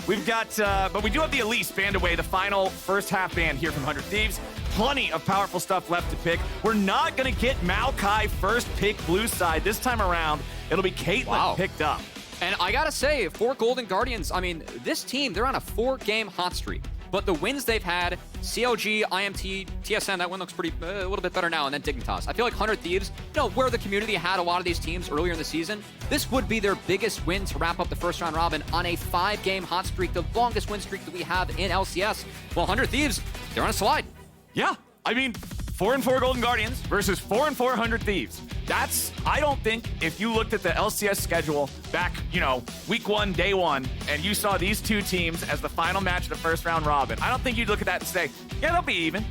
We've got, but we do have the Elise banned away, the final first half ban here from 100 Thieves. Plenty of powerful stuff left to pick. We're not going to get Maokai first pick blue side. This time around, it'll be Caitlyn picked up. And I gotta say, for Golden Guardians, I mean, this team, they're on a 4-game hot streak. But the wins they've had, CLG, IMT, TSM, that win looks pretty, a little bit better now, and then Dignitas. I feel like 100 Thieves, you know, where the community had a lot of these teams earlier in the season, this would be their biggest win to wrap up the first round robin on a 5-game hot streak, the longest win streak that we have in LCS. Well, 100 Thieves, they're on a slide. Yeah, I mean, 4-4 Golden Guardians versus 4-4 100 Thieves. That's, I don't think, if you looked at the LCS schedule back, you know, week 1, day 1, and you saw these two teams as the final match of the first round robin, I don't think you'd look at that and say, yeah, they'll be even.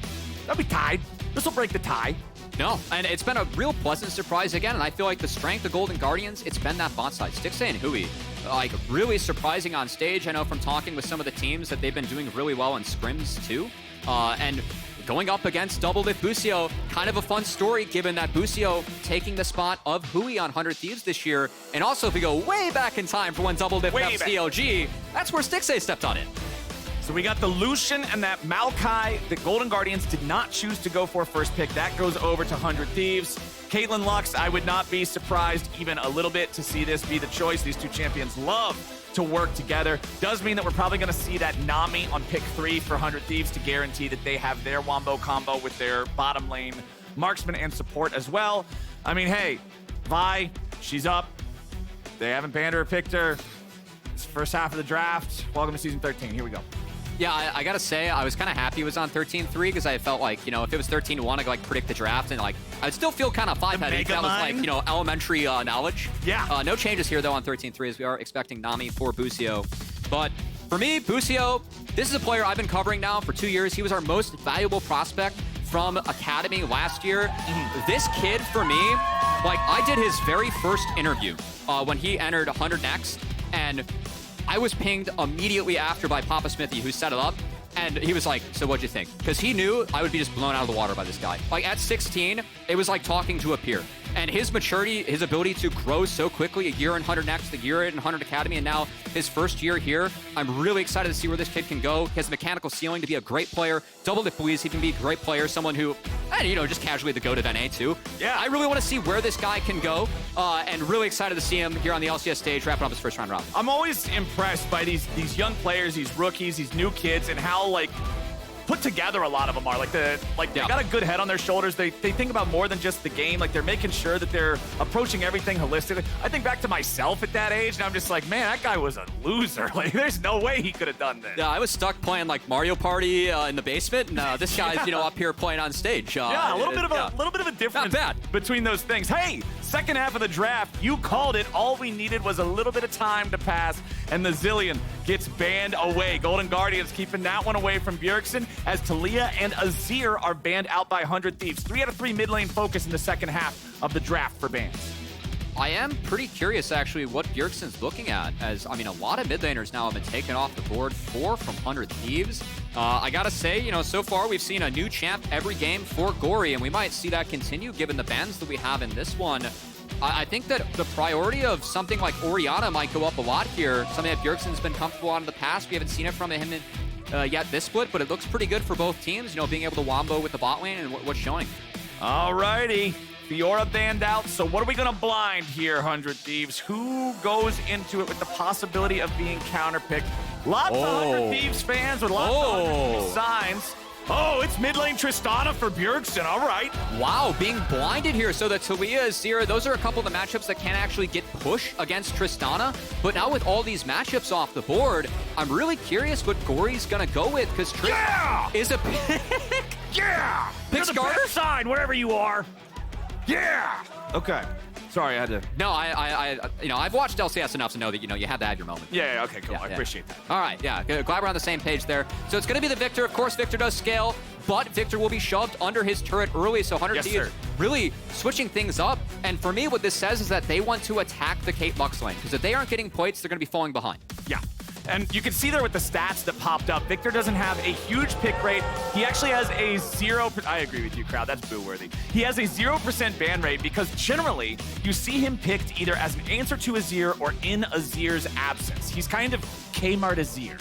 They'll be tied. This will break the tie. No, and it's been a real pleasant surprise again, and I feel like the strength of Golden Guardians, it's been that bot side. Stixxay and Huhi, like, really surprising on stage. I know from talking with some of the teams that they've been doing really well in scrims, too. And going up against DoubleLift Busio, kind of a fun story given that Busio taking the spot of Huhi on 100 Thieves this year. And also, if we go way back in time for when DoubleLift left CLG, that's where Stixxay stepped on it. So we got the Lucian and that Maokai that Golden Guardians did not choose to go for first pick. That goes over to 100 Thieves. Caitlyn Lux, I would not be surprised even a little bit to see this be the choice. These two champions love to work together. Does mean that we're probably going to see that Nami on pick 3 for 100 Thieves to guarantee that they have their wombo combo with their bottom lane marksman and support as well. I mean, hey, Vi, she's up. They haven't banned her or picked her. It's first half of the draft. Welcome to season 13. Here we go. Yeah, I gotta say, I was kind of happy it was on 13-3 because I felt like, you know, if it was 13-1, I could, like, predict the draft and, like, I'd still feel kind of five-headed if that was, like, you know, elementary knowledge. Yeah. No changes here, though, on 13-3 as we are expecting Nami for Busio. But for me, Busio, this is a player I've been covering now for 2 years. He was our most valuable prospect from Academy last year. This kid, for me, like, I did his very first interview when he entered 100 Next, and I was pinged immediately after by Papa Smithy, who set it up, and he was like, so what'd you think? Because he knew I would be just blown out of the water by this guy. Like, at 16, it was like talking to a peer. And his maturity, his ability to grow so quickly, a year in 100 Next, a year in 100 Academy, and now his first year here, I'm really excited to see where this kid can go. He has a mechanical ceiling to be a great player. DoubleLift believes he can be a great player, someone who, and, you know, just casually the GOAT of NA too. Yeah. I really want to see where this guy can go, and really excited to see him here on the LCS stage, wrapping up his first round robin. I'm always impressed by these young players, these rookies, these new kids, and how, like, put together a lot of them are. They got a good head on their shoulders. They think about more than just the game. Like, they're making sure that they're approaching everything holistically. I think back to myself at that age, and I'm just like, man, that guy was a loser. Like, there's no way he could have done this. Yeah, I was stuck playing, like, Mario Party in the basement, and this guy's, you know, up here playing on stage. Yeah, a little bit of a difference between those things. Hey, second half of the draft, you called it. All we needed was a little bit of time to pass, and the Zillion gets banned away. Golden Guardians keeping that one away from Bjergsen, as Talia and Azir are banned out by 100 Thieves. 3 out of 3 mid lane focus in the second half of the draft for bans. I am pretty curious, actually, what Bjergsen's looking at, as, I mean, a lot of mid laners now have been taken off the board. 4 from 100 Thieves. I gotta say, you know, so far we've seen a new champ every game for Gori, and we might see that continue given the bans that we have in this one. I think that the priority of something like ORnn might go up a lot here. Something that Bjergsen's been comfortable on in the past. We haven't seen it from him yet this split, but it looks pretty good for both teams, you know, being able to wombo with the bot lane and what's showing. Alrighty, Fiora banned out, so what are we gonna blind here, 100 Thieves? Who goes into it with the possibility of being counterpicked? Lots of 100 Thieves fans with lots of 100 Thieves signs. Oh, it's mid lane Tristana for Bjergsen, all right. Wow, being blinded here. So the Talia, Azir, those are a couple of the matchups that can actually get push against Tristana. But now with all these matchups off the board, I'm really curious what Gori's gonna go with, because Trist is a pick. Yeah! Pick You're the best side, wherever you are. Yeah! Okay. Sorry, I had to... No, you know, I've watched LCS enough to know that, you know, you had to have your moment. Yeah, okay, cool. I appreciate that. All right, yeah, glad we're on the same page there. So it's going to be the Viktor. Of course, Viktor does scale, but Viktor will be shoved under his turret early, so 100 Thieves really switching things up. And for me, what this says is that they want to attack the Cait Lux lane, because if they aren't getting plates, they're going to be falling behind. Yeah. And you can see there with the stats that popped up, Viktor doesn't have a huge pick rate. He actually has a 0%, I agree with you, crowd, that's boo-worthy. He has a 0% ban rate because generally you see him picked either as an answer to Azir or in Azir's absence. He's kind of Kmart Azir.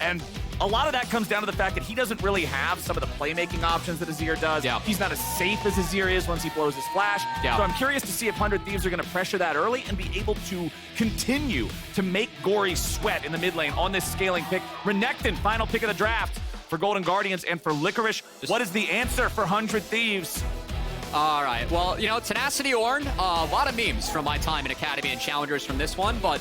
And a lot of that comes down to the fact that he doesn't really have some of the playmaking options that Azir does. Yeah. He's not as safe as Azir is once he blows his flash. Yeah. So I'm curious to see if 100 Thieves are going to pressure that early and be able to continue to make Gori sweat in the mid lane on this scaling pick. Renekton, final pick of the draft for Golden Guardians and for Licorice. What is the answer for 100 Thieves? All right, well, you know, Tenacity ORnn, a lot of memes from my time in Academy and Challengers from this one, but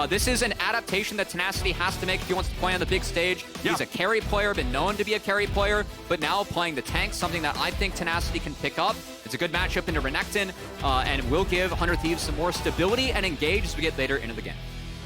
this is an adaptation that Tenacity has to make if he wants to play on the big stage. Yeah. He's a carry player, been known to be a carry player, but now playing the tank, something that I think Tenacity can pick up. It's a good matchup into Renekton, and will give 100 Thieves some more stability and engage as we get later into the game.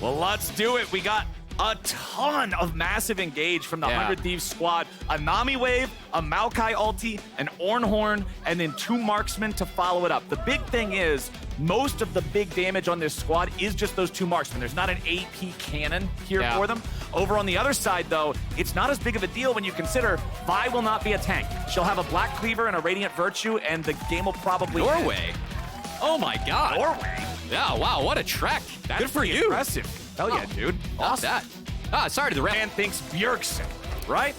Well, let's do it. We got a ton of massive engage from the 100 Thieves squad. A Nami wave, a Maokai ulti, an ORnn horn, and then 2 marksmen to follow it up. The big thing is, most of the big damage on this squad is just those 2 marksmen. There's not an AP cannon here for them. Over on the other side, though, it's not as big of a deal when you consider Vi will not be a tank. She'll have a Black Cleaver and a Radiant Virtue, and the game will probably end. Norway. Oh my god. Norway? Yeah, wow, what a trek. That's good for you. Impressive. Hell yeah, dude. Awesome. That. Sorry to the rep. Man thinks Bjergsen, right?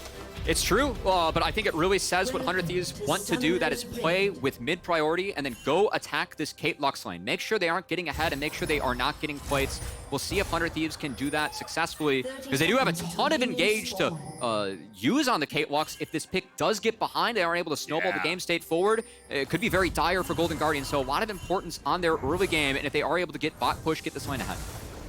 It's true, but I think it really says what 100 Thieves want to do, that is play with mid priority and then go attack this Cait Lux lane. Make sure they aren't getting ahead and make sure they are not getting plates. We'll see if 100 Thieves can do that successfully, because they do have a ton of engage to use on the Cait Lux. If this pick does get behind, they aren't able to snowball the game state forward. It could be very dire for Golden Guardians, so a lot of importance on their early game, and if they are able to get bot push, get this lane ahead.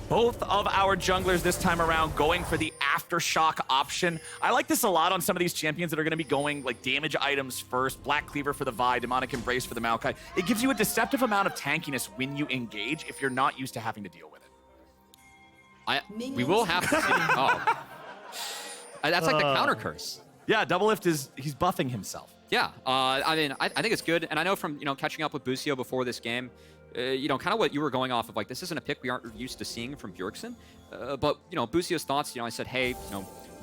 Both of our junglers this time around going for the Aftershock option. I like this a lot on some of these champions that are going to be going like damage items first. Black Cleaver for the Vi, Demonic Embrace for the Maokai. It gives you a deceptive amount of tankiness when you engage if you're not used to having to deal with it. We will have to see. Oh. That's like the counter curse. Yeah, DoubleLift he's buffing himself. Yeah, I mean, I think it's good. And I know from, catching up with Busio before this game, kind of what you were going off of, like, this isn't a pick we aren't used to seeing from Bjergsen. But, Busio's thoughts, I said, hey,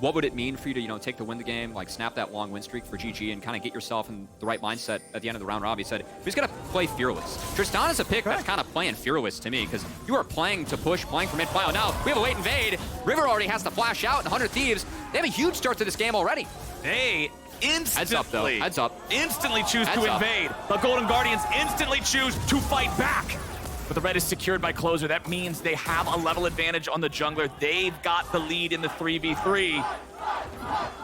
what would it mean for you to, take to win the game, like, snap that long win streak for GG and kind of get yourself in the right mindset at the end of the round robin? He said, he's going to play Fearless. Tristana's a pick that's kind of playing Fearless to me, because you are playing to push, playing for mid-play. Now, we have a late invade. River already has to flash out, and 100 Thieves, they have a huge start to this game already. They instantly, Heads up. Instantly choose to invade. The Golden Guardians instantly choose to fight back. But the red is secured by Closer. That means they have a level advantage on the jungler. They've got the lead in the 3v3.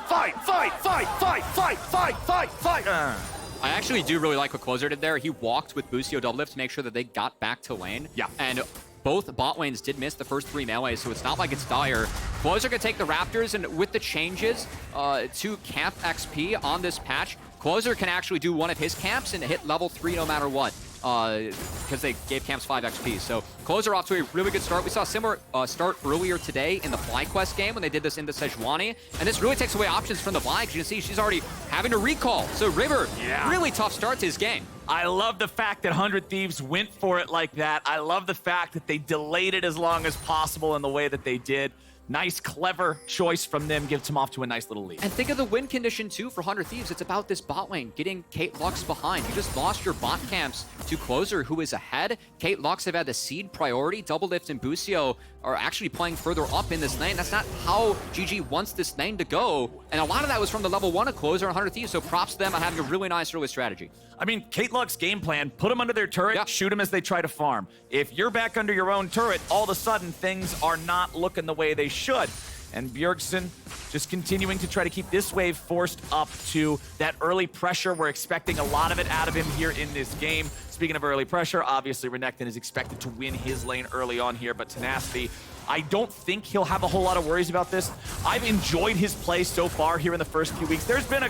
Fight, fight, fight, fight, fight, fight, fight, fight. I actually do really like what Closer did there. He walked with Busio DoubleLift to make sure that they got back to lane. Yeah. And both bot lanes did miss the first 3 melees, so it's not like it's dire. Closer can take the Raptors, and with the changes to camp XP on this patch, Closer can actually do one of his camps and hit level 3 no matter what, because they gave camps 5 XP. So Closer off to a really good start. We saw a similar start earlier today in the FlyQuest game when they did this into Sejuani, and this really takes away options from the Vi, because you can see she's already having to recall. So River, really tough start to his game. I love the fact that 100 Thieves went for it like that. I love the fact that they delayed it as long as possible in the way that they did. Nice, clever choice from them. Gives him off to a nice little lead. And think of the win condition, too, for 100 Thieves. It's about this bot lane, getting Cait Lux behind. You just lost your bot camps to Closer, who is ahead. Cait Lux have had the seed priority. DoubleLift and Busio are actually playing further up in this lane. That's not how GG wants this lane to go. And a lot of that was from the level 1 of Closer and 100 Thieves, so props to them on having a really nice early strategy. I mean, Cait Lux's game plan, put them under their turret, shoot them as they try to farm. If you're back under your own turret, all of a sudden things are not looking the way they should. And Bjergsen just continuing to try to keep this wave forced up to that early pressure. We're expecting a lot of it out of him here in this game. Speaking of early pressure, obviously Renekton is expected to win his lane early on here, but Tenacity, I don't think he'll have a whole lot of worries about this. I've enjoyed his play so far here in the first few weeks. There's been a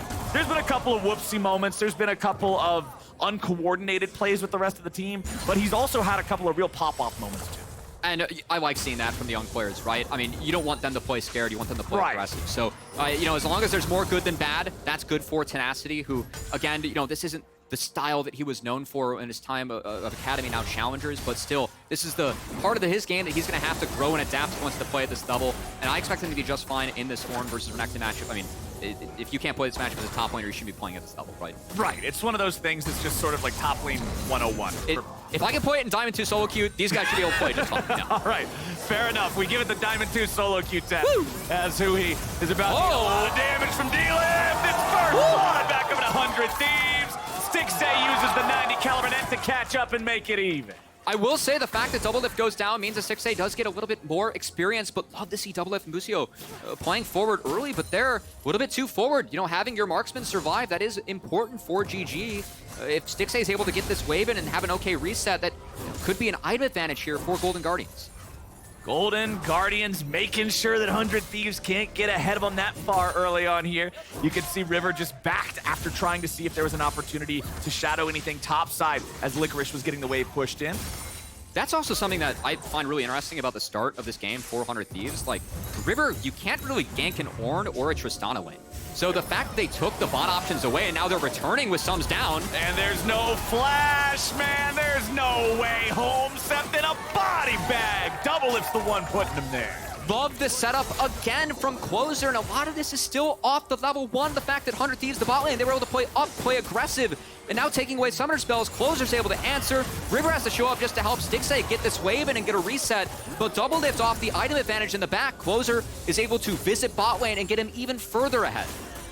couple of whoopsie moments. There's been a couple of uncoordinated plays with the rest of the team, but he's also had a couple of real pop-off moments too. And I like seeing that from the young players, right? I mean, you don't want them to play scared. You want them to play aggressive. So, as long as there's more good than bad, that's good for Tenacity, who, again, this isn't the style that he was known for in his time of Academy, now Challengers, but still, this is the part of his game that he's going to have to grow and adapt if he wants to play at this level. And I expect him to be just fine in this ORnn versus Renekton matchup. I mean, if you can't play this matchup as a top laner, you should be playing at this level, right? Right. It's one of those things that's just sort of like top lane 101 If I can play it in Diamond 2 solo queue, these guys should be able to play just fine. Yeah. All right, fair enough. We give it the Diamond 2 solo queue test. As Huhi is about to get a lot of damage from DoubleLift. It's first blood back up at 100 Thieves. Stixxay uses the 90 caliber net to catch up and make it even. I will say the fact that DoubleLift goes down means that Stixxay does get a little bit more experience, but love to see DoubleLift and Busio playing forward early, but they're a little bit too forward. You know, having your marksman survive, that is important for GG. If Stixxay is able to get this wave in and have an okay reset, that could be an item advantage here for Golden Guardians. Golden Guardians making sure that 100 Thieves can't get ahead of them that far early on here. You can see River just backed after trying to see if there was an opportunity to shadow anything topside as Licorice was getting the wave pushed in. That's also something that I find really interesting about the start of this game, 400 Thieves. Like, River, you can't really gank an ORnn or a Tristana lane. So the fact that they took the bot options away and now they're returning with sums down. And there's no flash, man. There's no way home except in a body bag. DoubleLift's the one putting him there. Love the setup again from Closer, and a lot of this is still off the level 1. The fact that 100 Thieves, the bot lane, they were able to play up, play aggressive, and now taking away summoner spells, Closer's able to answer. River has to show up just to help Stixxay get this wave in and get a reset, but DoubleLift off the item advantage in the back. Closer is able to visit bot lane and get him even further ahead.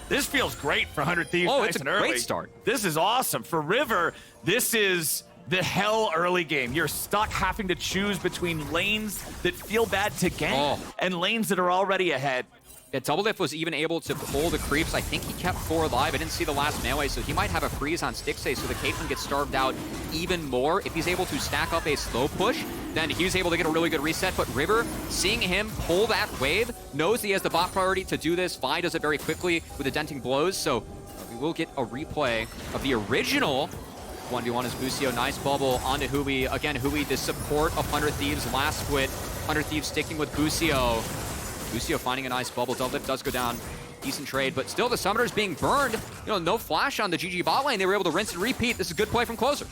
This feels great for 100 Thieves. Oh, nice it's a and early. great start. This is awesome. For River, this is the hell early game. You're stuck having to choose between lanes that feel bad to gank and lanes that are already ahead. Yeah, DoubleLift was even able to pull the creeps. I think he kept 4 alive. I didn't see the last melee, so he might have a freeze on Stixxay, so the Caitlyn gets starved out even more. If he's able to stack up a slow push, then he was able to get a really good reset. But River, seeing him pull that wave, knows he has the bot priority to do this. Vi does it very quickly with the denting blows, so we will get a replay of the original 1v1 as Busio, nice bubble onto Huhi. Again, Huhi, the support of 100 Thieves last split. 100 Thieves sticking with Busio. Busio finding a nice bubble. DoubleLift does go down. Decent trade, but still the summoners being burned. You know, no flash on the GG bot lane. They were able to rinse and repeat. This is a good play from Closer.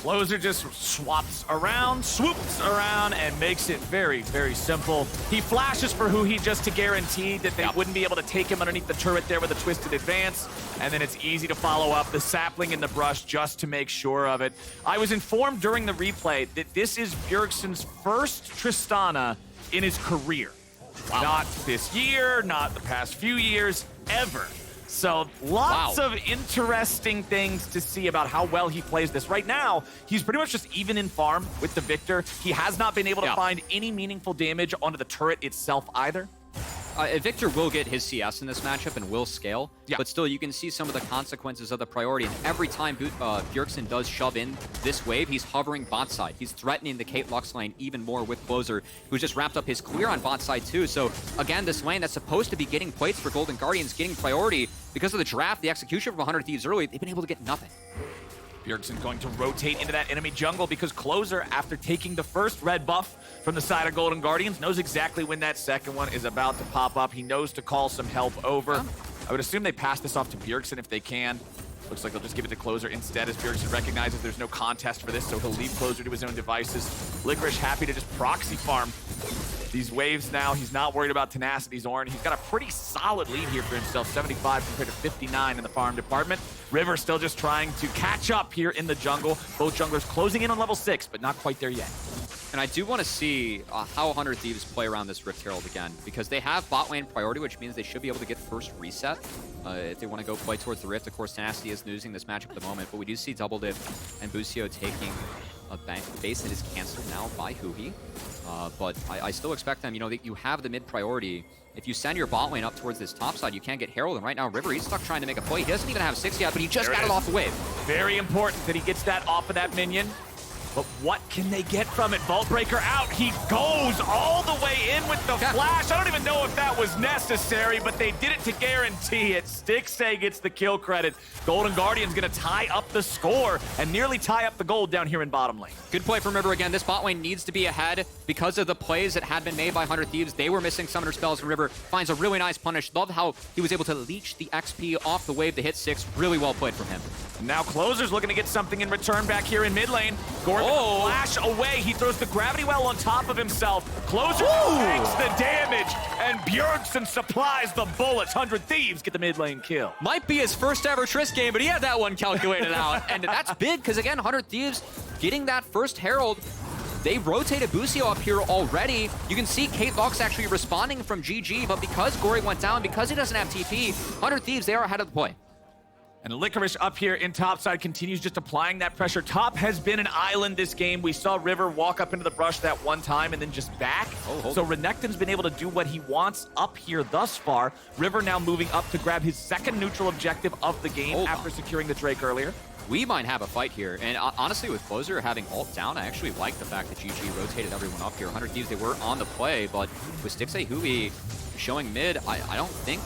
Closer just swaps around, swoops around, and makes it very, very simple. He flashes for Huhi just to guarantee that they wouldn't be able to take him underneath the turret there with a twisted advance. And then it's easy to follow up the sapling in the brush just to make sure of it. I was informed during the replay that this is Bjergsen's first Tristana in his career. Wow. Not this year, not the past few years, ever. So lots of interesting things to see about how well he plays this. Right now, he's pretty much just even in farm with the Viktor. He has not been able to find any meaningful damage onto the turret itself either. Viktor will get his CS in this matchup and will scale, but still you can see some of the consequences of the priority. And every time Bjergsen does shove in this wave, he's hovering bot side. He's threatening the Kate Lux lane even more with Closer, who's just wrapped up his clear on bot side too. So again, this lane that's supposed to be getting plates for Golden Guardians, getting priority, because of the draft, the execution from 100 Thieves early, they've been able to get nothing. Bjergsen going to rotate into that enemy jungle because Closer, after taking the first red buff from the side of Golden Guardians, knows exactly when that second one is about to pop up. He knows to call some help over. I would assume they pass this off to Bjergsen if they can. Looks like they'll just give it to Closer instead, as Bjergsen recognizes there's no contest for this, so he'll leave Closer to his own devices. Licorice happy to just proxy farm these waves now. He's not worried about Tenacity's ORnn. He's got a pretty solid lead here for himself, 75 compared to 59 in the farm department. River still just trying to catch up here in the jungle. Both junglers closing in on level 6, but not quite there yet. And I do want to see how 100 Thieves play around this Rift Herald again, because they have bot lane priority, which means they should be able to get first reset if they want to go play towards the Rift. Of course, Tenacity is losing this matchup at the moment, but we do see DoubleLift and Busio taking a base that is canceled now by Huhi. But I still expect them, you know, that you have the mid priority. If you send your bot lane up towards this top side, you can't get Herald. And right now, River, he's stuck trying to make a play. He doesn't even have 6 yet, but he just got it off the wave. Very important that he gets that off of that minion. But what can they get from it? Vault Breaker out. He goes all the way in with the flash. I don't even know if that was necessary, but they did it to guarantee it. Stixxay gets the kill credit. Golden Guardian's gonna tie up the score and nearly tie up the gold down here in bottom lane. Good play from River again. This bot lane needs to be ahead because of the plays that had been made by 100 Thieves. They were missing summoner spells, and River finds a really nice punish. Love how he was able to leech the XP off the wave to hit 6. Really well played from him. Now Closer's looking to get something in return back here in mid lane. Gori flash away. He throws the gravity well on top of himself. Closer takes the damage, and Bjergsen supplies the bullets. 100 Thieves get the mid lane kill. Might be his first ever Trist game, but he had that one calculated out. And that's big, because again, 100 Thieves getting that first Herald. They rotated Busio up here already. You can see Kate Lux actually responding from GG, but because Gori went down, because he doesn't have TP, 100 Thieves, they are ahead of the play. And Licorice up here in topside continues just applying that pressure. Top has been an island this game. We saw River walk up into the brush that one time and then just back. So Renekton's been able to do what he wants up here thus far. River now moving up to grab his second neutral objective of the game after securing the Drake earlier. We might have a fight here. And honestly, with Closer having ult down, I actually like the fact that GG rotated everyone up here. 100 Thieves, they were on the play, but with Stixxay Huhi showing mid, I don't think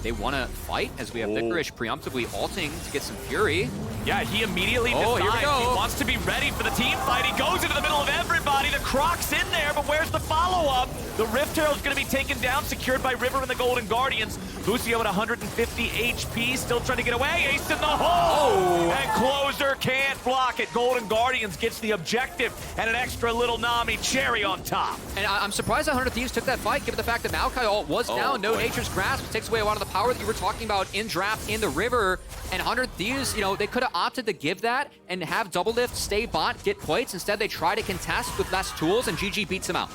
they want to fight, as we have Licorice preemptively ulting to get some Fury. Yeah, he immediately decides he wants to be ready for the team fight. He goes into the middle of everybody. The Croc's in there, but where's the follow-up? The Rift Herald's going to be taken down, secured by River and the Golden Guardians. Busio at 150 HP, still trying to get away. Ace in the hole! And Closer can't block it. Golden Guardians gets the objective and an extra little Nami cherry on top. And I'm surprised that 100 Thieves took that fight, given the fact that Maokai ult was down. No Nature's Grasp takes away a lot of the power that you were talking about in draft in the River. And 100 Thieves, you know, they could have opted to give that and have DoubleLift, stay bot, get plates. Instead, they try to contest with less tools, and GG beats them out.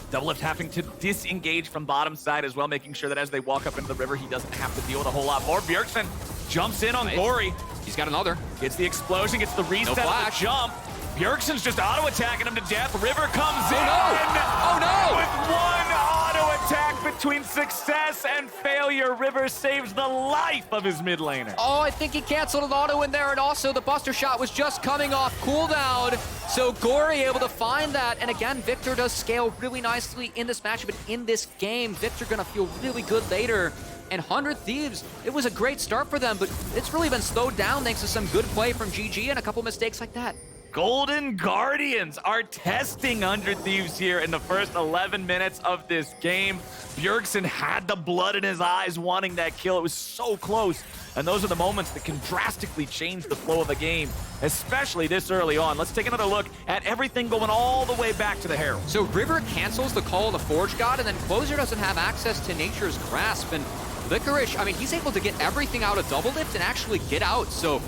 DoubleLift having to disengage from bottom side as well, making sure that as they walk up into the River, he doesn't have to deal with a whole lot more. Bjergsen jumps in on Gori. He's got another. Gets the explosion, gets the reset of the jump. Bjergsen's just auto-attacking him to death. River comes in. Oh no! With one auto-attack between success and failure, River saves the life of his mid laner. Oh, I think he canceled an auto in there, and also the Buster Shot was just coming off cooldown. So Gori able to find that, and again, Viktor does scale really nicely in this matchup, but in this game, Viktor gonna feel really good later. And 100 Thieves, it was a great start for them, but it's really been slowed down thanks to some good play from GG and a couple mistakes like that. Golden Guardians are testing 100 Thieves here in the first 11 minutes of this game. Bjergsen had the blood in his eyes wanting that kill. It was so close. And those are the moments that can drastically change the flow of a game, especially this early on. Let's take another look at everything going all the way back to the Herald. So River cancels the call of the Forge God, and then Closer doesn't have access to Nature's Grasp. And Licorice, I mean, he's able to get everything out of DoubleLift and actually get out. So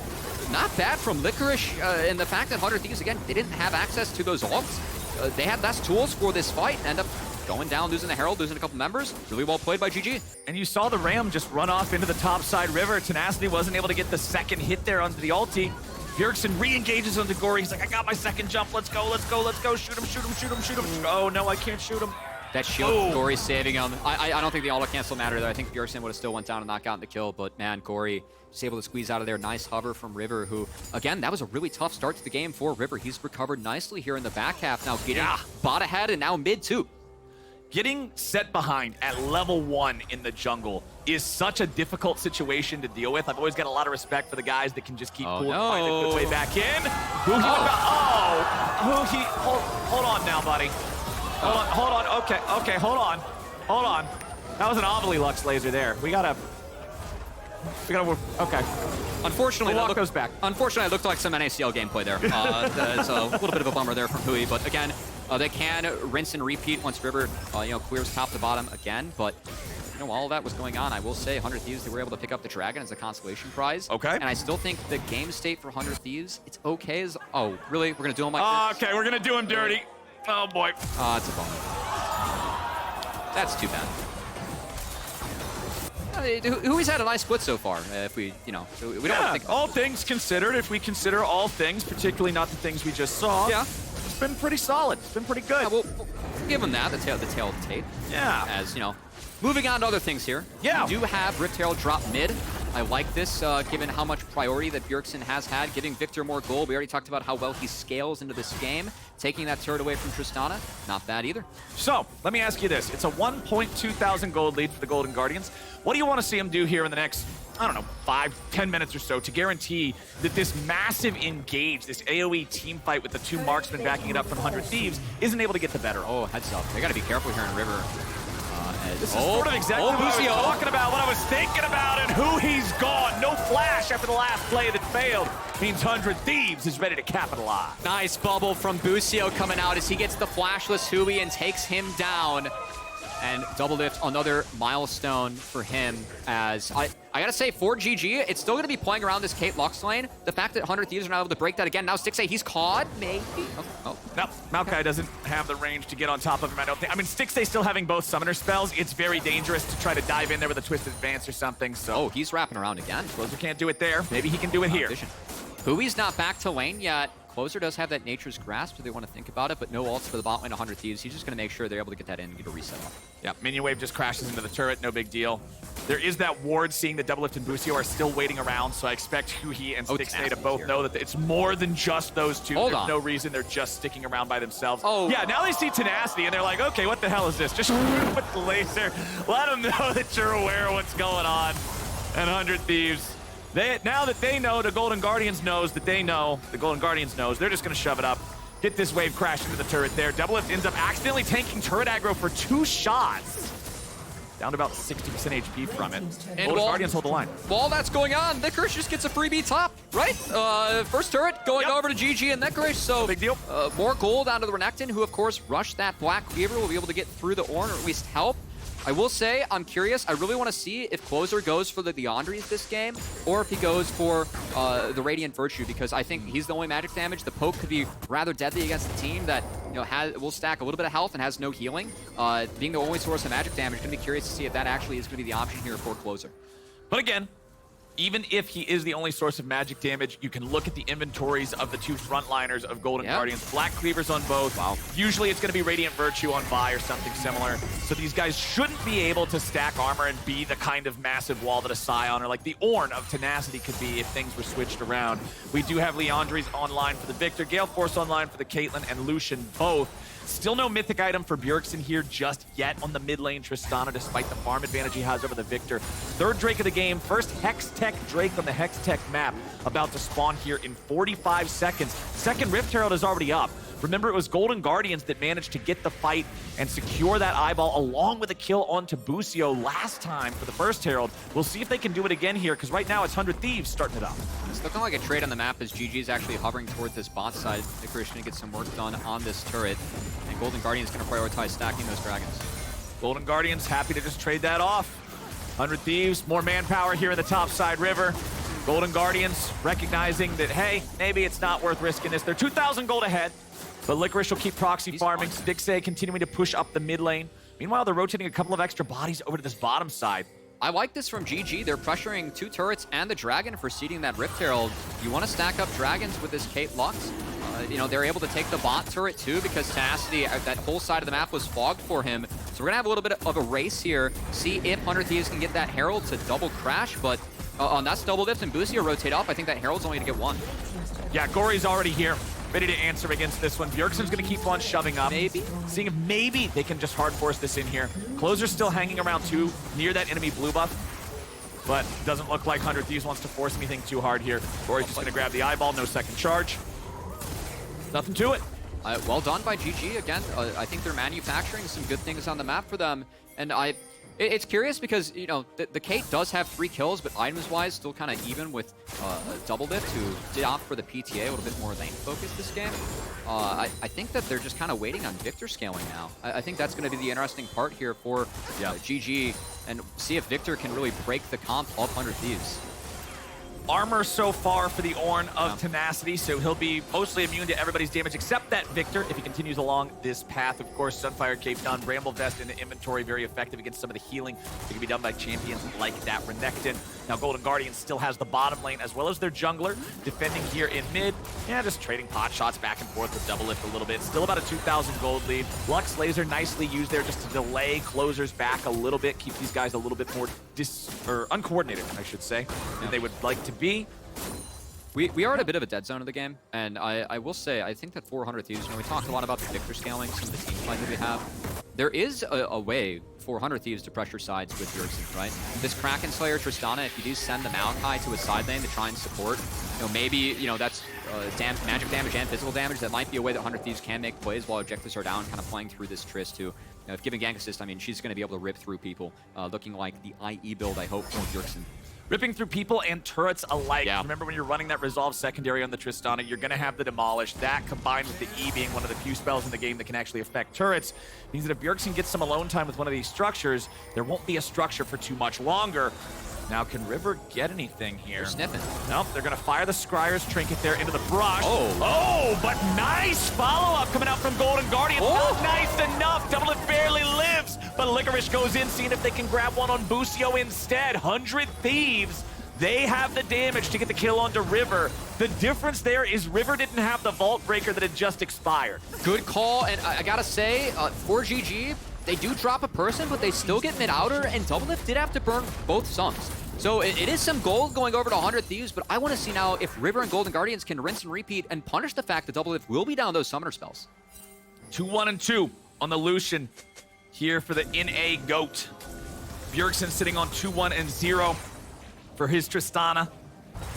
not bad from Licorice, and the fact that 100 Thieves, again, they didn't have access to those ults. They had less tools for this fight and end up going down, losing the Herald, losing a couple members. Really well played by GG. And you saw the Ram just run off into the top side River. Tenacity wasn't able to get the second hit there onto the ulti. Bjergsen re-engages onto Gori. He's like, I got my second jump. Let's go, let's go, let's go. Shoot him, shoot him, shoot him, shoot him. Oh, no, I can't shoot him. That shield, Gori's saving him. I don't think the auto cancel mattered there. I think Bjergsen would have still went down and knocked out the kill, but man, Gori just able to squeeze out of there. Nice hover from River, who, again, that was a really tough start to the game for River. He's recovered nicely here in the back half. Now getting bot ahead and now mid too. Getting set behind at level 1 in the jungle is such a difficult situation to deal with. I've always got a lot of respect for the guys that can just keep cool and find a good way back in. Huhi, Huhi, hold on now, buddy. Hold on, okay, hold on. That was an Ovally Lux laser there. We gotta work, okay. Unfortunately, the walk goes back. Unfortunately, it looked like some NACL gameplay there. It's a little bit of a bummer there from Huhi, but again, they can rinse and repeat once River, clears top to bottom again, but while all that was going on, I will say 100 Thieves, they were able to pick up the Dragon as a consolation prize. Okay. And I still think the game state for 100 Thieves, it's okay as, oh, really? We're gonna do them like this? Okay, we're gonna do him dirty. Oh boy. It's a bummer. That's too bad. Huhi's had a nice split so far. If we, we don't want to think all things considered, if we consider all things, particularly not the things we just saw. Yeah. It's been pretty solid. It's been pretty good. Yeah, we'll give him that, the tail of the tape. Yeah. As, moving on to other things here. Yeah. We do have Rift Herald drop mid. I like this, given how much priority that Bjergsen has had, giving Viktor more gold. We already talked about how well he scales into this game. Taking that turret away from Tristana, not bad either. So, let me ask you this. It's a 1.2 thousand gold lead for the Golden Guardians. What do you want to see him do here in the next, 5-10 minutes or so to guarantee that this massive engage, this AoE team fight with the two marksmen backing it up from 100 Thieves isn't able to get the better? Oh, heads up. They got to be careful here in River. This is sort of exactly what I was talking about, what I was thinking about, and Huhi's gone. No flash after the last play that failed. Means 100 Thieves is ready to capitalize. Nice bubble from Busio coming out as he gets the flashless Huhi and takes him down. And DoubleLift, another milestone for him as I gotta say, for GG, it's still gonna be playing around this Kate Lux lane. The fact that 100 Thieves are not able to break that again. Now Stixxay, he's caught, maybe. Oh. No, Maokai doesn't have the range to get on top of him, I don't think. I mean, Stixxay still having both summoner spells. It's very dangerous to try to dive in there with a Twisted Advance or something, so. Oh, he's wrapping around again. Closer can't do it there. Maybe he can do it here. Huhi's not back to lane yet. Closer does have that Nature's Grasp, so they want to think about it, but no ults for the bot lane, 100 Thieves. He's just going to make sure they're able to get that in and get a reset off. Yeah, minion wave just crashes into the turret, no big deal. There is that ward, seeing that DoubleLift and Busio are still waiting around, so I expect Huhi and Stixxay to both know that it's more than just those two. There's no reason they're just sticking around by themselves. Yeah, now they see Tenacity, and they're like, okay, what the hell is this? Just shoot with the laser. Let them know that you're aware of what's going on. And 100 Thieves. Now that they know, the Golden Guardians knows that they know, the Golden Guardians knows, they're just going to shove it up. Get this wave crash into the turret there. DoubleLift ends up accidentally tanking turret aggro for 2 shots. Down to about 60% HP from it. And Golden Guardians hold the line. While that's going on, Licorice just gets a freebie top, right? First turret going over to GG and Licorice, so big deal. More gold onto the Renekton, who of course rushed that Black Cleaver, will be able to get through the ORnn, or at least help. I will say, I'm curious. I really want to see if Closer goes for the Leandries this game, or if he goes for the Radiant Virtue, because I think he's the only magic damage. The poke could be rather deadly against a team that will stack a little bit of health and has no healing. Being the only source of magic damage, going to be curious to see if that actually is going to be the option here for Closer. But again, even if he is the only source of magic damage, you can look at the inventories of the 2 frontliners of Golden Guardians. Black Cleavers on both. Wow. Usually it's going to be Radiant Virtue on Vi or something similar. So these guys shouldn't be able to stack armor and be the kind of massive wall that a Scion or like the ORnn of Tenacity could be if things were switched around. We do have Leandries online for the Viktor, Gale Force online for the Caitlyn, and Lucian both. Still no mythic item for Bjergsen here just yet on the mid lane Tristana, despite the farm advantage he has over the Viktor. 3rd Drake of the game, first Hex Tech Drake on the Hex Tech map, about to spawn here in 45 seconds. 2nd Rift Herald is already up. Remember, it was Golden Guardians that managed to get the fight and secure that eyeball along with a kill onto Busio last time for the 1st Herald. We'll see if they can do it again here, because right now it's 100 Thieves starting it up. It's looking like a trade on the map as GG is actually hovering towards this bot side. Licorice going to get some work done on this turret, and Golden Guardians going to prioritize stacking those dragons. Golden Guardians happy to just trade that off. 100 Thieves, more manpower here in the topside river. Golden Guardians recognizing that, hey, maybe it's not worth risking this. They're 2,000 gold ahead. But Licorice will keep proxy farming. Stixxay continuing to push up the mid lane. Meanwhile, they're rotating a couple of extra bodies over to this bottom side. I like this from GG. They're pressuring 2 turrets and the dragon for seeding that Rift Herald. You want to stack up dragons with this Kate Lux. They're able to take the bot turret too, because Tenacity, that whole side of the map was fogged for him. So we're going to have a little bit of a race here. See if 100 Thieves can get that Herald to double crash, but that's DoubleLift and Busio rotate up. I think that Herald's only going to get 1. Yeah, Gori's already here, ready to answer against this one. Bjergsen's going to keep on shoving up. Maybe. Seeing if maybe they can just hard force this in here. Closer's still hanging around 2 near that enemy blue buff. But doesn't look like 100 Thieves wants to force anything too hard here. Gori's just going to grab the eyeball, no second charge. Nothing to it. Well done by GG again. I think they're manufacturing some good things on the map for them. And it's curious because, the Kate does have 3 kills, but items-wise, still kind of even with DoubleLift, who did opt for the PTA, a little bit more lane-focused this game. I think that they're just kind of waiting on Viktor scaling now. I think that's going to be the interesting part here for GG, and see if Viktor can really break the comp of 100 Thieves. Armor so far for the ORnn of Tenacity, so he'll be mostly immune to everybody's damage except that Viktor if he continues along this path. Of course, Sunfire Cape done, Bramble Vest in the inventory, very effective against some of the healing that can be done by champions like that Renekton. Now Golden Guardian still has the bottom lane as well as their jungler defending here in mid. Yeah, just trading pot shots back and forth with DoubleLift a little bit. Still about a 2,000 gold lead. Lux Laser nicely used there just to delay Closers back a little bit, keep these guys a little bit more uncoordinated, I should say, than they would like to be. We are at a bit of a dead zone of the game, and I will say, I think that 400 Thieves, we talked a lot about the Viktor scaling, some of the team fight that we have. There is a way for 100 Thieves to pressure sides with Bjergsen, right? This Kraken Slayer Tristana, if you do send the Maokai to a side lane to try and support, maybe, that's magic damage and physical damage. That might be a way that 100 Thieves can make plays while objectives are down, kind of playing through this Trist too. If given gank assist, I mean, she's going to be able to rip through people, looking like the IE build, I hope, for Bjergsen. ripping through people and turrets alike. Yeah. Remember, when you're running that Resolve secondary on the Tristana, you're going to have the Demolish. That, combined with the E being one of the few spells in the game that can actually affect turrets, means that if Bjergsen gets some alone time with one of these structures, there won't be a structure for too much longer. Now, can River get anything here? They're sniffing. Nope, they're going to fire the Scryer's Trinket there into the brush. Oh, but nice follow-up coming out from Golden Guardian. Not nice enough. DoubleLift barely lives, but Licorice goes in, seeing if they can grab one on Busio instead. 100 Thieves. They have the damage to get the kill onto River. The difference there is River didn't have the Vault Breaker that had just expired. Good call, and I gotta say, for GG, they do drop a person, but they still get mid-outer, and DoubleLift did have to burn both sums. So it is some gold going over to 100 Thieves, but I want to see now if River and Golden Guardians can rinse and repeat and punish the fact that DoubleLift will be down those summoner spells. 2-1-2 on the Lucian here for the NA GOAT. Bjergsen sitting on 2-1-0 for his Tristana.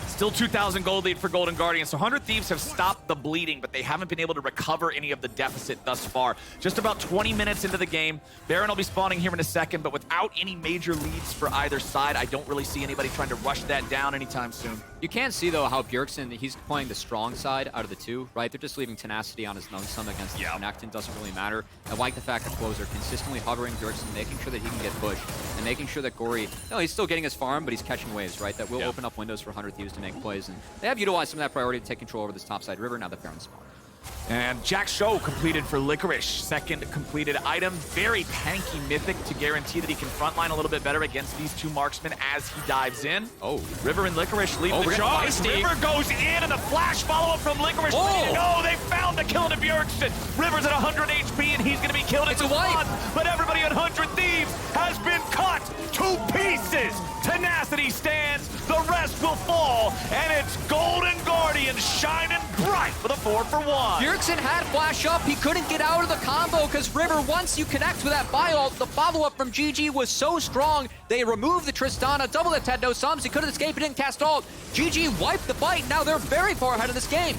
Still 2,000 gold lead for Golden Guardians. So 100 Thieves have stopped the bleeding, but they haven't been able to recover any of the deficit thus far. Just about 20 minutes into the game. Baron will be spawning here in a second, but without any major leads for either side, I don't really see anybody trying to rush that down anytime soon. You can see, though, how Bjergsen, he's playing the strong side out of the two, right? They're just leaving Tenacity on his nunsum against the Renekton. Doesn't really matter. I like the fact that Close are consistently hovering Bjergsen, making sure that he can get pushed, and making sure that Gori, he's still getting his farm, but he's catching waves, right? That will open up windows for 100 Thieves to make plays, and they have utilized some of that priority to take control over this topside river. Now that Baron's spawned. And Jack Show completed for Licorice. Second completed item. Very tanky Mythic to guarantee that he can frontline a little bit better against these two marksmen as he dives in. River and Licorice lead the charge. River goes in, and a flash follow-up from Licorice. They found the kill to Bjergsen. River's at 100 HP, and he's going to be killed in one. But everybody on 100 Thieves has been cut to pieces. Tenacity stands, the rest will fall, and it's Golden Guardians shining bright for the 4-for-1. Bjergsen had flash up. He couldn't get out of the combo because River, once you connect with that bio, the follow-up from GG was so strong. They removed the Tristana. DoubleLift had no sums. He couldn't escape. He didn't cast ult. GG wiped the fight. Now they're very far ahead of this game.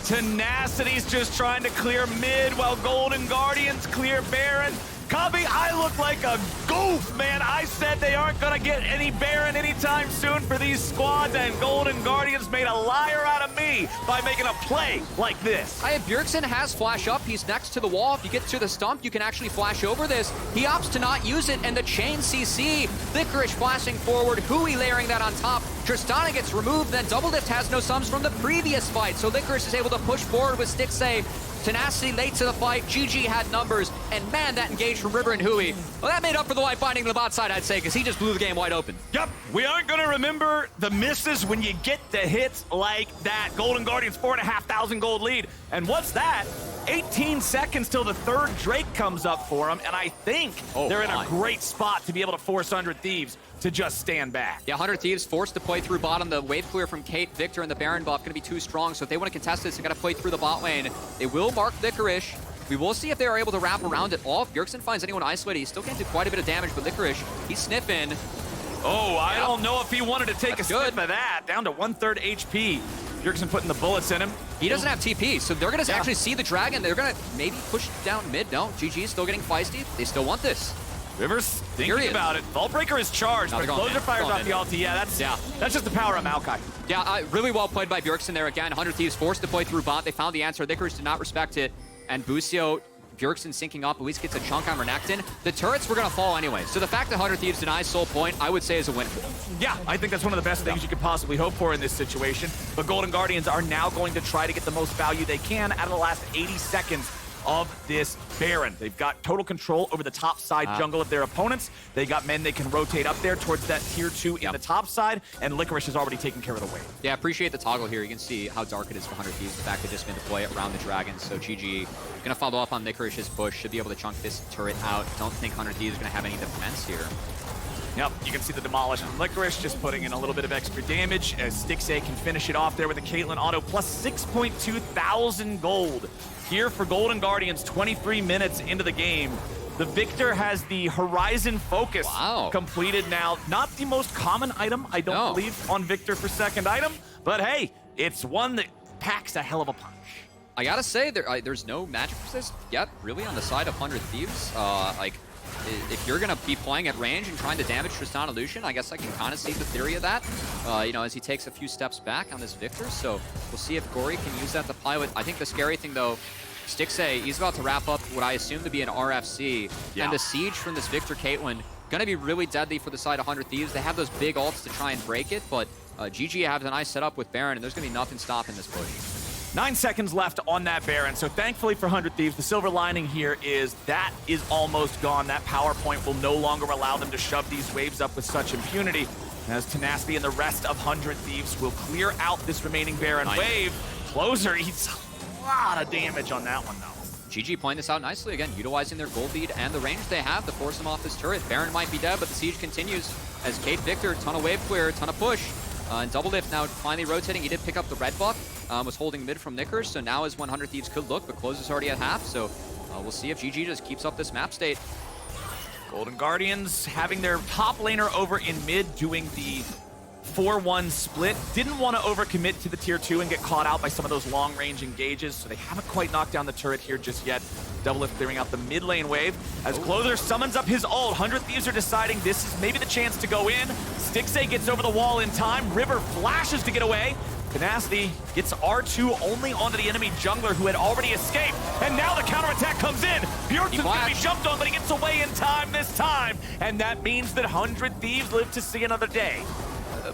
Tenacity's just trying to clear mid while Golden Guardians clear Baron. Cubby, I look like a goof, man. I said they aren't going to get any Baron anytime soon for these squads, and Golden Guardians made a liar out of me by making a play like this. Bjergsen has flash up. He's next to the wall. If you get to the stump, you can actually flash over this. He opts to not use it, and the chain CC. Licorice flashing forward. Huhi layering that on top. Tristana gets removed, then DoubleLift has no sums from the previous fight, so Licorice is able to push forward with Stixxay. Tenacity late to the fight. GG had numbers, and man, that engaged from River and Huhi. Well, that made up for the white finding to the bot side, I'd say, because he just blew the game wide open. Yep, we aren't going to remember the misses when you get the hits like that. Golden Guardians 4,500 gold lead. And what's that? 18 seconds till the third Drake comes up for him, and I think they're in a great spot to be able to force 100 Thieves to just stand back. Yeah, 100 Thieves forced to play through bottom. The wave clear from Kate, Viktor, and the Baron buff going to be too strong, so if they want to contest this, they got to play through the bot lane. They will mark Licorice. We will see if they are able to wrap around it all. If Bjergsen finds anyone isolated, he still can do quite a bit of damage, but Licorice, he's sniffing. I don't know if he wanted to take a sniff of that. Down to 1/3 HP. Bjergsen putting the bullets in him. He doesn't have TP, so they're going to actually see the dragon. They're going to maybe push down mid. No, GG's still getting feisty. They still want this. River's thinking about it. Vault Breaker is charged, but Closer fires off the ulti. That's just the power of Maokai. Yeah, really well played by Bjergsen there again. 100 Thieves forced to play through bot. They found the answer. Licorice did not respect it. And Busio, Bjergsen syncing up, at least gets a chunk on Renekton. The turrets were going to fall anyway. So the fact that 100 Thieves denies Soul Point, I would say is a win. Yeah, I think that's one of the best things you could possibly hope for in this situation. But Golden Guardians are now going to try to get the most value they can out of the last 80 seconds of this Baron. They've got total control over the top side jungle of their opponents. They got men they can rotate up there towards that tier 2 in the top side, and Licorice has already taken care of the wave. Yeah, appreciate the toggle here. You can see how dark it is for 100 Thieves. The fact they just been to play around the dragon. So GG gonna follow up on Licorice's push. Should be able to chunk this turret out. Don't think 100 Thieves is gonna have any defense here. Yep, you can see the demolish on Licorice, just putting in a little bit of extra damage as Stixxay can finish it off there with a Caitlyn auto, plus 6.2 thousand gold. Here for Golden Guardians, 23 minutes into the game. The Viktor has the Horizon Focus completed now. Not the most common item, I don't believe, on Viktor for second item, but hey, it's one that packs a hell of a punch. I gotta say, there's no magic resist yet, really, on the side of 100 Thieves. if you're going to be playing at range and trying to damage Tristana Lucian, I guess I can kind of see the theory of that, you know, as he takes a few steps back on this Viktor. So we'll see if Gori can use that to play with. I think the scary thing, though, Stixxay, he's about to wrap up what I assume to be an RFC. Yeah. And the siege from this Viktor Caitlyn, going to be really deadly for the side of 100 Thieves. They have those big ults to try and break it, but GG has a nice setup with Baron, and there's going to be nothing stopping this push. 9 seconds left on that Baron, so thankfully for 100 Thieves, the silver lining here is that is almost gone. That power point will no longer allow them to shove these waves up with such impunity, as Tenacity and the rest of 100 Thieves will clear out this remaining Baron wave. Closer eats a lot of damage on that one, though. GG playing this out nicely, again, utilizing their gold lead and the range they have to force him off this turret. Baron might be dead, but the siege continues as Kate Viktor, ton of wave clear, ton of push. And DoubleLift now finally rotating. He did pick up the red buff, was holding mid from Licorice, so now is when 100 Thieves could look, but Close is already at half, so we'll see if GG just keeps up this map state. Golden Guardians having their top laner over in mid doing the 4-1 split. Didn't want to overcommit to the tier 2 and get caught out by some of those long-range engages, so they haven't quite knocked down the turret here just yet. DoubleLift clearing out the mid lane wave. As Closer summons up his ult, 100 Thieves are deciding this is maybe the chance to go in. Stixxay gets over the wall in time. River flashes to get away. Tenacity gets R2 only onto the enemy jungler who had already escaped. And now the counterattack comes in. Bjergsen's going to be jumped on, but he gets away in time this time. And that means that 100 Thieves live to see another day.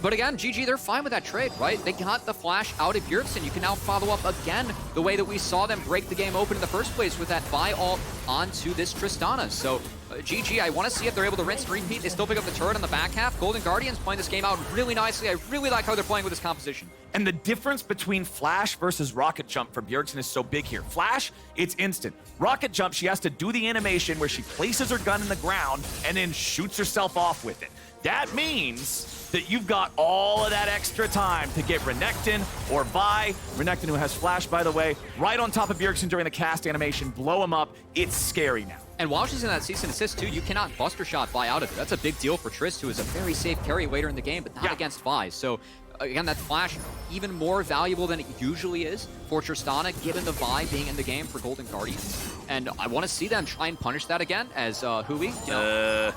But again, GG, they're fine with that trade, right? They got the flash out of Bjergsen. You can now follow up again the way that we saw them break the game open in the first place with that Vi ult onto this Tristana. So GG, I want to see if they're able to rinse and repeat. They still pick up the turret on the back half. Golden Guardians playing this game out really nicely. I really like how they're playing with this composition. And the difference between Flash versus Rocket Jump for Bjergsen is so big here. Flash, it's instant. Rocket Jump, she has to do the animation where she places her gun in the ground and then shoots herself off with it. That means that you've got all of that extra time to get Renekton or Vi. Renekton, who has Flash, by the way, right on top of Bjergsen during the cast animation, blow him up. It's scary now. And while she's in that cease and assist too, you cannot Buster Shot Vi out of it. That's a big deal for Trist, who is a very safe carry later in the game, but not against Vi. So again, that Flash even more valuable than it usually is for Tristana, given the Vi being in the game for Golden Guardians. And I want to see them try and punish that again as Huhi. You know,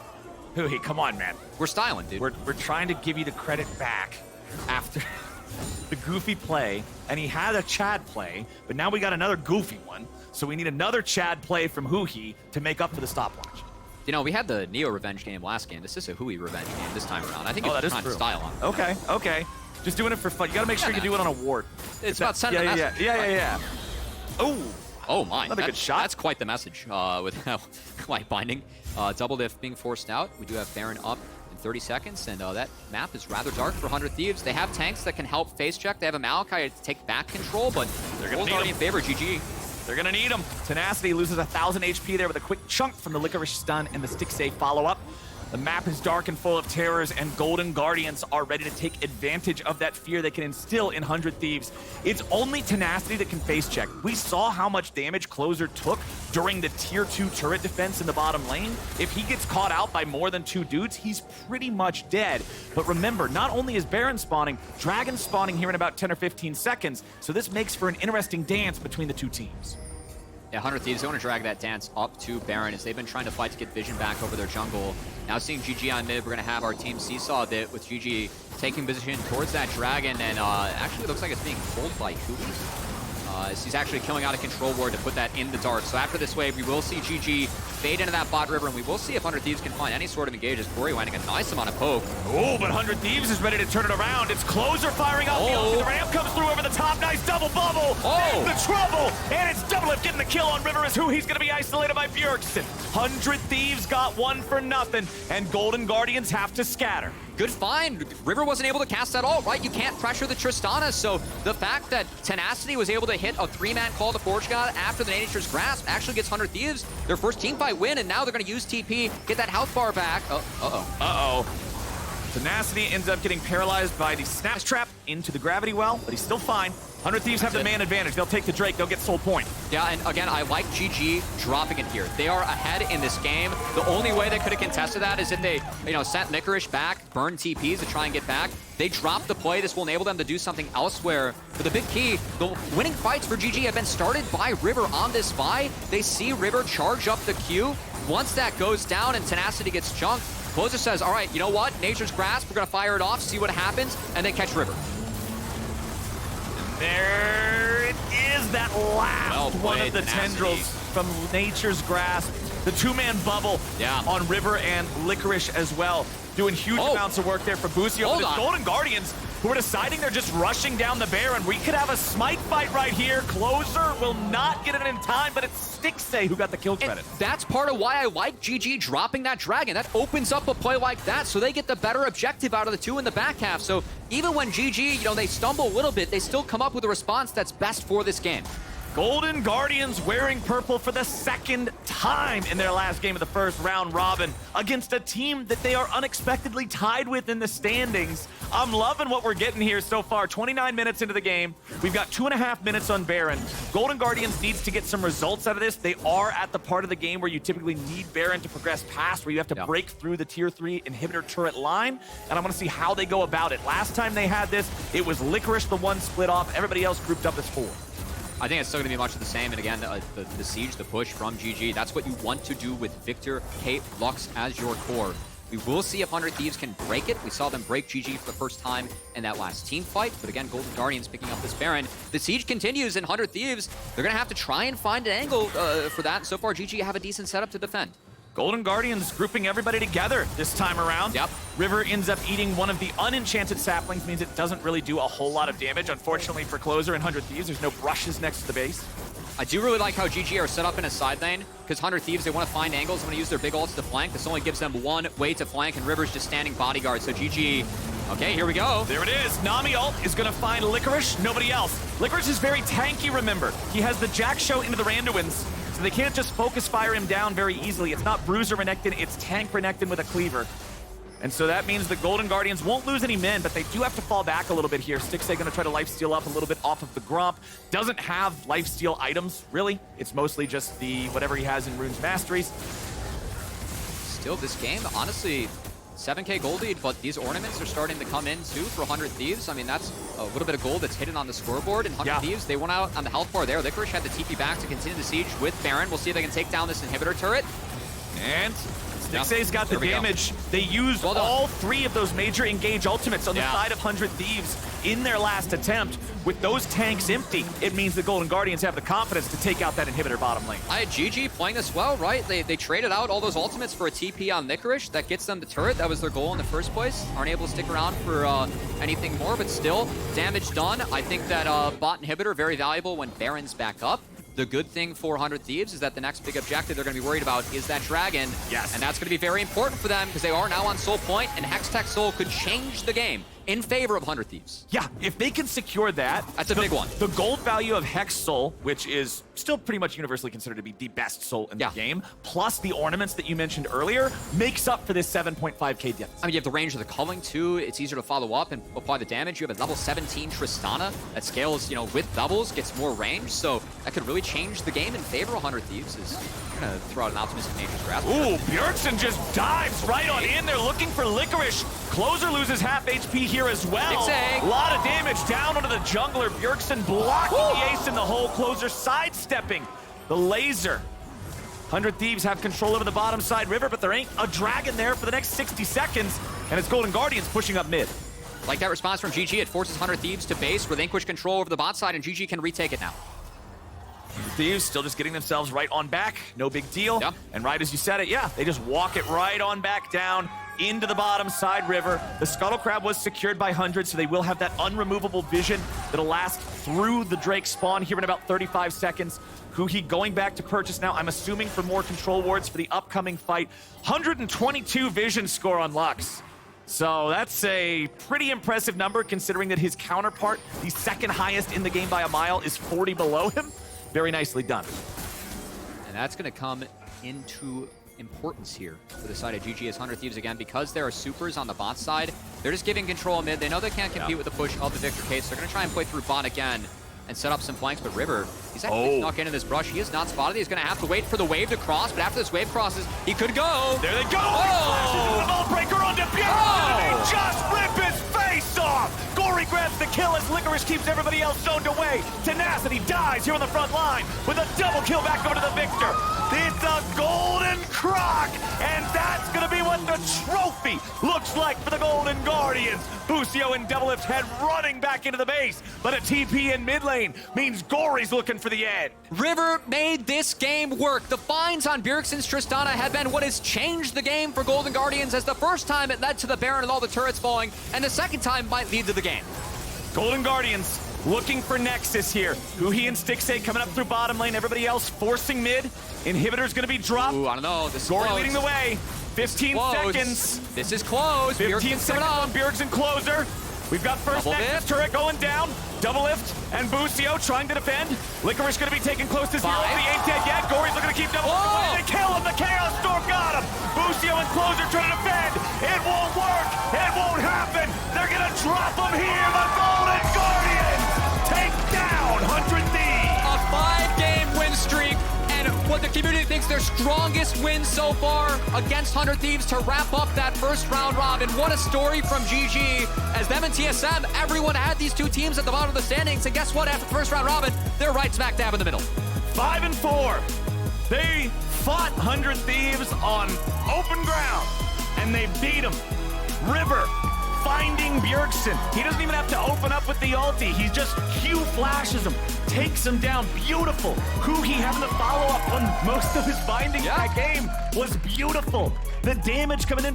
Huhi, come on, man. We're styling, dude. We're trying to give you the credit back after the goofy play, and he had a Chad play, but now we got another goofy one, so we need another Chad play from Huhi to make up for the stopwatch. You know, we had the Neo revenge game last game. This is a Huhi revenge game this time around. I think it's trying to style on. Okay, okay. Just doing it for fun. You gotta make sure you do it on a ward. It's about sending the message. Yeah. Oh my. Another good shot. That's quite the message with light binding. DoubleLift being forced out. We do have Baron up in 30 seconds, and that map is rather dark for 100 Thieves. They have tanks that can help face check. They have a Maokai to take back control, but they're going to already in favor. GG. They're going to need him. Tenacity loses 1,000 HP there with a quick chunk from the Licorice stun and the Stixxay follow-up. The map is dark and full of terrors, and Golden Guardians are ready to take advantage of that fear they can instill in 100 Thieves. It's only Tenacity that can face check. We saw how much damage Closer took during the tier 2 turret defense in the bottom lane. If he gets caught out by more than 2 dudes, he's pretty much dead. But remember, not only is Baron spawning, Dragon's spawning here in about 10 or 15 seconds, so this makes for an interesting dance between the two teams. Yeah, 100 Thieves want to drag that dance up to Baron as they've been trying to fight to get vision back over their jungle. Now seeing GG on mid, we're going to have our team seesaw a bit with GG taking position towards that dragon, and actually it looks like it's being pulled by Cubby. He's actually killing out a control ward to put that in the dark. So after this wave, we will see GG fade into that bot river, and we will see if 100 Thieves can find any sort of engage as Gori landing a nice amount of poke. Oh, but 100 Thieves is ready to turn it around. It's Closer firing up the ult. The ramp comes through over the top. Nice double bubble. There's the trouble. And it's DoubleLift getting the kill on River as Huhi's going to be isolated by Bjergsen. 100 Thieves got one for nothing, and Golden Guardians have to scatter. Good find. River wasn't able to cast that ult, right? You can't pressure the Tristana, so the fact that Tenacity was able to hit a 3-man call to Forge God after the Nature's Grasp actually gets 100 Thieves their first team fight win, and now they're going to use TP, get that health bar back. Tenacity ends up getting paralyzed by the Snaps Trap into the Gravity Well, but he's still fine. 100 Thieves have the man advantage. They'll take the Drake. They'll get Soul Point. Yeah, and again, I like GG dropping it here. They are ahead in this game. The only way they could have contested that is if they, sent Licorice back, burned TPs to try and get back. They dropped the play. This will enable them to do something elsewhere. But the big key, the winning fights for GG have been started by River on this Vi. They see River charge up the Q, once that goes down and Tenacity gets chunked, Closer says, all right, you know what? Nature's Grasp, we're going to fire it off, see what happens, and then catch River. There it is, that last one of the Tenacity. tendrils from Nature's Grasp. The two-man bubble on River and Licorice as well. Doing huge amounts of work there for Busio. But the Golden Guardians, who are deciding they're just rushing down the Baron. We could have a smite fight right here. Closer will not get it in time, but it's Stixxay who got the kill credit. And that's part of why I like GG dropping that Dragon. That opens up a play like that, so they get the better objective out of the two in the back half. So even when GG, you know, they stumble a little bit, they still come up with a response that's best for this game. Golden Guardians wearing purple for the second time in their last game of the first round robin against a team that they are unexpectedly tied with in the standings. I'm loving what we're getting here so far. 29 minutes into the game. We've got 2.5 minutes on Baron. Golden Guardians needs to get some results out of this. They are at the part of the game where you typically need Baron to progress past, where you have to break through the tier 3 inhibitor turret line. And I want to see how they go about it. Last time they had this, it was Licorice the one split off. Everybody else grouped up as 4. I think it's still going to be much of the same. And again, the siege, the push from GG, that's what you want to do with Viktor, Kate, Lux as your core. We will see if 100 Thieves can break it. We saw them break GG for the first time in that last team fight. But again, Golden Guardians picking up this Baron. The siege continues, and 100 Thieves, they're going to have to try and find an angle for that. So far, GG have a decent setup to defend. Golden Guardians grouping everybody together this time around. River ends up eating one of the unenchanted saplings, means it doesn't really do a whole lot of damage. Unfortunately for Closer and 100 Thieves, there's no brushes next to the base. I do really like how GG are set up in a side lane, because 100 Thieves, they want to find angles, they want to use their big ults to flank. This only gives them one way to flank, and River's just standing bodyguard. So GG, okay, here we go. There it is. Nami ult is going to find Licorice, nobody else. Licorice is very tanky, remember. He has the Jack Show into the Randuins, so they can't just focus fire him down very easily. It's not Bruiser Renekton, it's Tank Renekton with a cleaver. And so that means the Golden Guardians won't lose any men, but they do have to fall back a little bit here. Stixxay going to try to lifesteal up a little bit off of the Gromp. Doesn't have lifesteal items, really. It's mostly just the whatever he has in Rune's Masteries. Still, this game, honestly, 7k gold lead, but these ornaments are starting to come in too for 100 Thieves. I mean, that's a little bit of gold that's hidden on the scoreboard. And 100 Thieves, they went out on the health bar there. Licorice had the TP back to continue the siege with Baron. We'll see if they can take down this inhibitor turret. And Stixxay's got the damage. They used all 3 of those major engage ultimates on the side of 100 Thieves in their last attempt. With those tanks empty, it means the Golden Guardians have the confidence to take out that inhibitor bottom lane. GG playing this well, right? They traded out all those ultimates for a TP on Licorice. That gets them the turret. That was their goal in the first place. Aren't able to stick around for anything more, but still, damage done. I think that bot inhibitor, very valuable when Baron's back up. The good thing for 100 Thieves is that the next big objective they're going to be worried about is that Dragon. And that's going to be very important for them because they are now on Soul Point, and Hextech Soul could change the game in favor of 100 Thieves. Yeah, if they can secure that, that's a big one. The gold value of Hex Soul, which is still pretty much universally considered to be the best soul in the game, plus the ornaments that you mentioned earlier, makes up for this 7.5k deficit. I mean, you have the range of the culling too. It's easier to follow up and apply the damage. You have a level 17 Tristana that scales, you know, with doubles, gets more range, so that could really change the game in favor of 100 Thieves. Is gonna throw out an optimistic Nature's Grasp. Ooh, Bjergsen just dives right on in. They're looking for Licorice. Closer loses half HP here as well. Stixxay. A lot of damage down onto the jungler. Bjergsen blocking the ace in the hole. Closer sidestepping the laser. 100 Thieves have control over the bottom side river, but there ain't a dragon there for the next 60 seconds. And it's Golden Guardians pushing up mid. Like that response from GG, it forces 100 Thieves to base, relinquish control over the bot side, and GG can retake it now. Thieves still just getting themselves right on back. No big deal. And right as you said it, they just walk it right on back down into the bottom side river. The Scuttle Crab was secured by 100, so they will have that unremovable vision that'll last through the Drake spawn here in about 35 seconds. Huhi going back to purchase now, I'm assuming for more control wards for the upcoming fight. 122 vision score on Lux. So that's a pretty impressive number considering that his counterpart, the second highest in the game by a mile, is 40 below him. Very nicely done. And that's going to come into importance here for the side of GG as 100 Thieves again, because there are supers on the bot side. They're just giving control mid. They know they can't compete with the push of the Viktor case. So they're going to try and play through bot again and set up some flanks. But River, he's actually snuck into this brush. He is not spotted. He's going to have to wait for the wave to cross, but after this wave crosses, he could go. There they go. Oh! The ball breaker onto Bjergsen, and they just rip his face off. Gori grabs the kill as Licorice Licorice keeps everybody else zoned away. Tenacity dies here on the front line with a double kill back over to the Viktor. It's a golden croc, and that's gonna be what the trophy looks like for the Golden Guardians. Busio and DoubleLift head running back into the base, but a TP in mid lane means Gori's looking for the end. River made this game work. The finds on Bjergsen's Tristana have been what has changed the game for Golden Guardians, as the first time it led to the Baron and all the turrets falling, and the second time might lead to the game. Golden Guardians looking for Nexus here. Huhi and Stixxay coming up through bottom lane. Everybody else forcing mid. Inhibitor's gonna be dropped. Ooh, I don't know. This is Gori close. leading the way. 15 Close. seconds. This is close. 15 seconds on Bjergsen closer. We've got first Double Nexus lift. turret going down. DoubleLift and Busio trying to defend. Licorice gonna be taken close to zero. Five. He ain't dead yet. Gori's looking to keep DoubleLift Whoa. away. They kill him. The Chaos Storm got him. Busio and closer trying to defend. It won't work. It won't happen. They're gonna drop him here. The Golden Guardians take down 100 Thieves. A 5-game win streak, and what the community thinks their strongest win so far against 100 Thieves to wrap up that first round robin. What a story from GG. As them and TSM, everyone had these two teams at the bottom of the standings, and guess what? After the first round robin, they're right smack dab in the middle. 5 and 4. They fought 100 Thieves on open ground, and they beat them. River finding Bjergsen. He doesn't even have to open up with the ulti. He just Q flashes him, takes him down. Beautiful. Huhi having to follow up on most of his findings. Yeah. That game was beautiful. The damage coming in